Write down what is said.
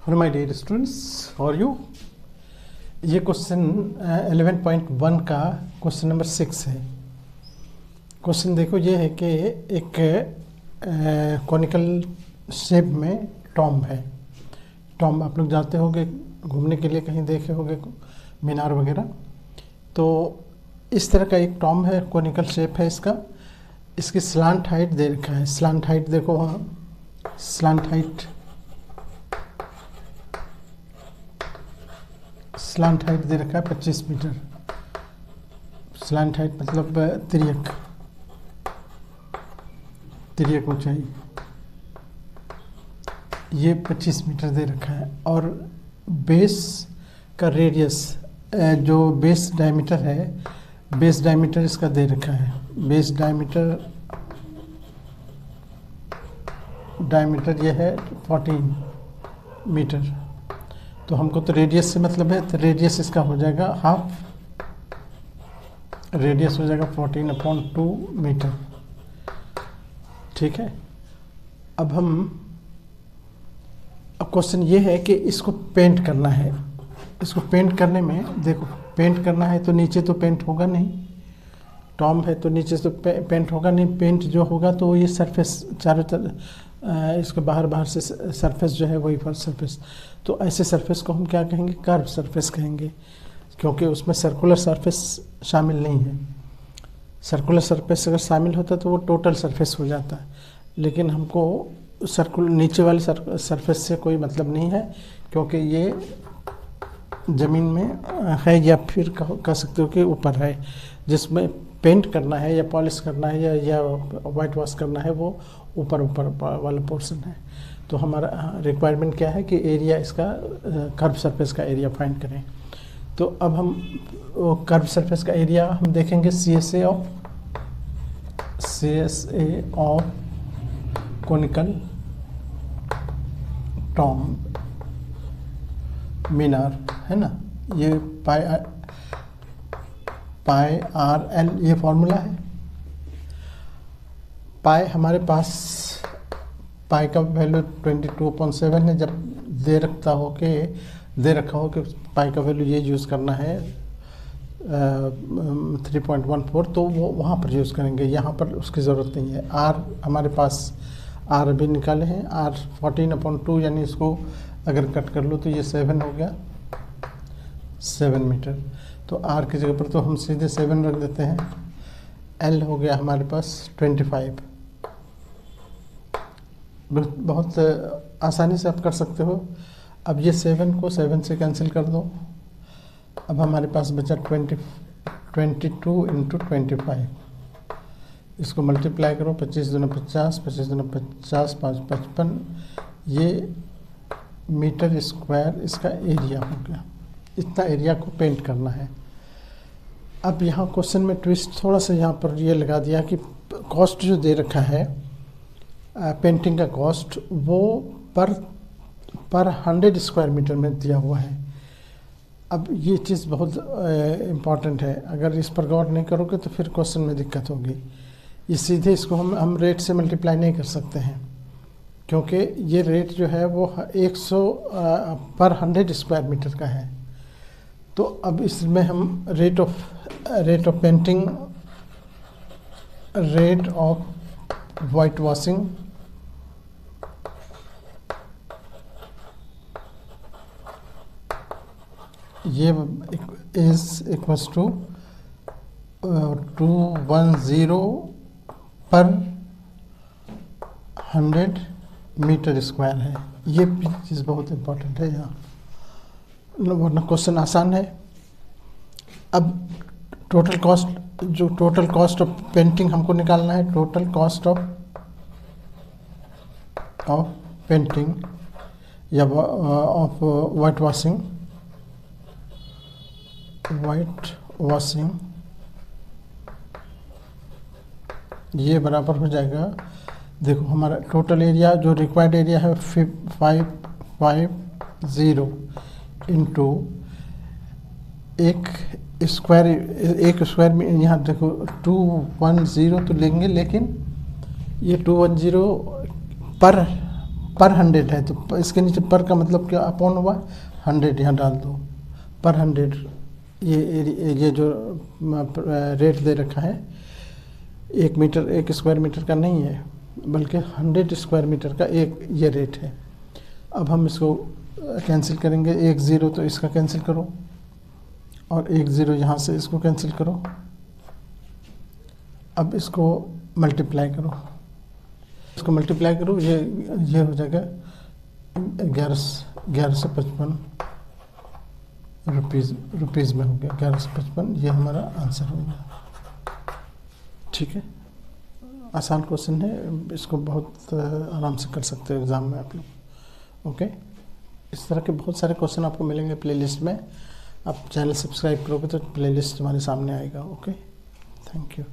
Hello my dear students, how are you. ये question 11.1 का question number 6 है। Question देखो, ये है कि एक कॉनिकल शेप में टॉम्ब है। टॉम्ब आप लोग जाते होंगे घूमने के लिए, कहीं देखे होंगे मीनार वगैरह। तो इस तरह का एक टॉम्ब है, कॉनिकल शेप है इसका। इसकी स्लांट हाइट दे रखा है। स्लांट हाइट देखो वहाँ, स्लांट हाइट दे रखा है 25 मीटर। स्लांट हाइट मतलब तिर्यक ऊंचाई, ये 25 मीटर दे रखा है। और बेस का रेडियस, जो बेस डायमीटर है, बेस डायमीटर इसका दे रखा है। बेस डायमीटर ये है 14 मीटर। तो हमको तो रेडियस से मतलब है, तो रेडियस इसका हो जाएगा हाफ, रेडियस हो जाएगा 14/2 मीटर। ठीक है। अब क्वेश्चन ये है कि इसको पेंट करना है। इसको पेंट करने में देखो, पेंट करना है तो नीचे तो पेंट होगा नहीं, टॉम्ब है तो नीचे तो पेंट होगा नहीं। पेंट जो होगा तो ये सरफेस चारों तरफ, इसको बाहर से सरफेस जो है वही पर सरफेस। तो ऐसे सरफेस को हम क्या कहेंगे? कर्व सरफेस कहेंगे, क्योंकि उसमें सर्कुलर सरफेस शामिल नहीं है। सर्कुलर सरफेस अगर शामिल होता तो वो टोटल सरफेस हो जाता है, लेकिन हमको नीचे वाले सरफेस से कोई मतलब नहीं है, क्योंकि ये ज़मीन में है, या फिर कह सकते हो कि ऊपर है। जिसमें पेंट करना है या पॉलिश करना है या वाइट वॉश करना है, वो ऊपर वाला पोर्शन है। तो हमारा रिक्वायरमेंट क्या है कि एरिया इसका, कर्व सरफेस का एरिया फाइंड करें। तो अब हम कर्व सरफेस का एरिया हम देखेंगे CSA ऑफ कॉनिकल टॉम्ब मीनार, है ना। ये पाई RL ये फॉर्मूला है। पाई हमारे पास, पाई का वैल्यू 22/7 है। जब दे रखा हो कि पाई का वैल्यू ये यूज़ करना है 3.14, तो वो वहाँ पर यूज़ करेंगे, यहाँ पर उसकी ज़रूरत नहीं है। R हमारे पास, R अभी निकाले हैं, R 14/2, यानी इसको अगर कट कर लो तो ये 7 हो गया, 7 मीटर। तो R की जगह पर तो हम सीधे 7 रख देते हैं। L हो गया हमारे पास 25। बहुत आसानी से आप कर सकते हो। अब ये 7 को 7 से कैंसिल कर दो। अब हमारे पास बचा 22 × 25। इसको मल्टीप्लाई करो, 25 दूना 50, 25 दूना 50, 5 55, ये मीटर स्क्वायर इसका एरिया हो गया। इतना एरिया को पेंट करना है। अब यहाँ क्वेश्चन में ट्विस्ट थोड़ा सा यहाँ पर ये लगा दिया कि कॉस्ट जो दे रखा है पेंटिंग का कॉस्ट, वो पर 100 स्क्वायर मीटर में दिया हुआ है। अब ये चीज़ बहुत इम्पॉर्टेंट है। अगर इस पर गौर नहीं करोगे तो फिर क्वेश्चन में दिक्कत होगी। ये सीधे इसको हम रेट से मल्टीप्लाई नहीं कर सकते हैं, क्योंकि ये रेट जो है वो 100 स्क्वायर मीटर का है। तो अब इसमें हम rate of painting, rate of white washing, ये इज इक्वल्स टू 210 पर 100 मीटर स्क्वायर है। ये चीज़ बहुत इम्पोर्टेंट है यहाँ, वरना क्वेश्चन आसान है। अब टोटल कॉस्ट ऑफ पेंटिंग हमको निकालना है। टोटल कॉस्ट ऑफ पेंटिंग या ऑफ वाइट वॉशिंग, ये बराबर हो जाएगा। देखो हमारा टोटल एरिया जो रिक्वायर्ड एरिया है 550 इंटू एक स्क्वायर में, यहाँ देखो 210 तो लेंगे, लेकिन ये 210 पर पर 100 है तो इसके नीचे पर का मतलब क्या अपॉन हुआ 100 यहाँ डाल दो पर 100। ये जो रेट दे रखा है 1 मीटर 1 स्क्वायर मीटर का नहीं है बल्कि 100 स्क्वायर मीटर का एक ये रेट है। अब हम इसको कैंसिल करेंगे 1 0 तो इसका कैंसिल करो और 1 0 यहाँ से इसको कैंसिल करो। अब इसको मल्टीप्लाई करो, इसको मल्टीप्लाई करो, ये हो जाएगा 1155 रुपीज़ में हो गया 1155। ये हमारा आंसर हो गया। ठीक है, आसान क्वेश्चन है, इसको बहुत आराम से कर सकते हो एग्ज़ाम में आप लोग। ओके, इस तरह के बहुत सारे क्वेश्चन आपको मिलेंगे प्लेलिस्ट में। आप चैनल सब्सक्राइब करोगे तो प्लेलिस्ट हमारे सामने आएगा। Okay, thank you.